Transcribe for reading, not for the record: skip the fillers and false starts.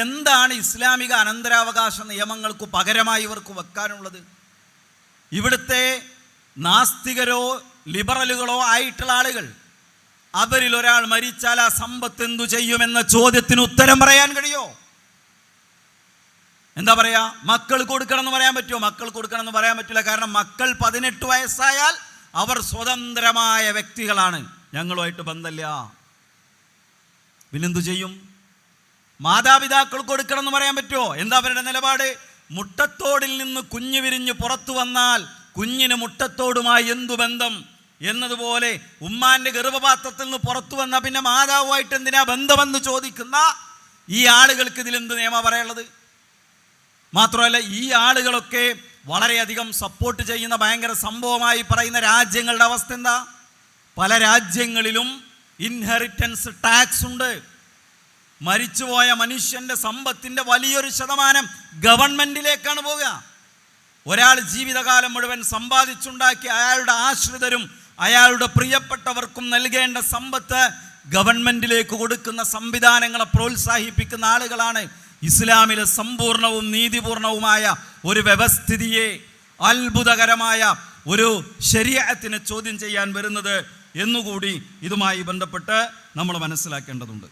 എന്താണ് ഇസ്ലാമിക അനന്തരാവകാശ നിയമങ്ങൾക്ക് പകരമായി ഇവർക്ക് വെക്കാനുള്ളത്? ഇവിടുത്തെ നാസ്തികരോ ലിബറലുകളോ ആയിട്ടുള്ള ആളുകൾ, അവരിൽ ഒരാൾ മരിച്ചാൽ ആ സമ്പത്ത് എന്തു ചെയ്യുമെന്ന ചോദ്യത്തിന് ഉത്തരം പറയാൻ കഴിയോ? എന്താ പറയാ? മക്കൾ കൊടുക്കണം എന്ന് പറയാൻ പറ്റുമോ? മക്കൾ കൊടുക്കണം എന്ന് പറയാൻ പറ്റില്ല. കാരണം മക്കൾ 18 വയസ്സായാൽ അവർ സ്വതന്ത്രമായ വ്യക്തികളാണ്, ഞങ്ങളുമായിട്ട് ബന്ധമില്ല. പിന്നെന്തു ചെയ്യും? മാതാപിതാക്കൾ കൊടുക്കണം എന്ന് പറയാൻ പറ്റുമോ? എന്താ അവരുടെ നിലപാട്? മുട്ടത്തോടിൽ നിന്ന് കുഞ്ഞ് വിരിഞ്ഞ് പുറത്തു വന്നാൽ കുഞ്ഞിന് മുട്ടത്തോടുമായി എന്തു ബന്ധം എന്നതുപോലെ ഉമ്മാന്റെ ഗർഭപാത്രത്തിൽ നിന്ന് പുറത്തു വന്നാൽ പിന്നെ മാതാവുമായിട്ട് എന്തിനാ ബന്ധമെന്ന് ചോദിക്കുന്ന ഈ ആളുകൾക്ക് ഇതിലെന്ത് നിയമം പറയാനുള്ളത്? മാത്രമല്ല, ഈ ആളുകളൊക്കെ വളരെയധികം സപ്പോർട്ട് ചെയ്യുന്ന ഭയങ്കര സംഭവമായി പറയുന്ന രാജ്യങ്ങളുടെ അവസ്ഥ എന്താ? പല രാജ്യങ്ങളിലും ഇൻഹെറിറ്റൻസ് ടാക്സ് ഉണ്ട്. മരിച്ചുപോയ മനുഷ്യന്റെ സമ്പത്തിന്റെ വലിയൊരു ശതമാനം ഗവൺമെന്റിലേക്കാണ് പോവുക. ഒരാൾ ജീവിതകാലം മുഴുവൻ സമ്പാദിച്ചുണ്ടാക്കി അയാളുടെ ആശ്രിതരും അയാളുടെ പ്രിയപ്പെട്ടവർക്കും നൽകേണ്ട സമ്പത്ത് ഗവൺമെന്റിലേക്ക് കൊടുക്കുന്ന സംവിധാനങ്ങളെ പ്രോത്സാഹിപ്പിക്കുന്ന ആളുകളാണ് ഇസ്ലാമിലെ സമ്പൂർണവും നീതിപൂർണവുമായ ഒരു വ്യവസ്ഥിതിയെ, അത്ഭുതകരമായ ഒരു ശരീഅത്തിനെ ചോദ്യം ചെയ്യാൻ വരുന്നത് എന്നുകൂടി ഇതുമായി ബന്ധപ്പെട്ട് നമ്മൾ മനസ്സിലാക്കേണ്ടതുണ്ട്.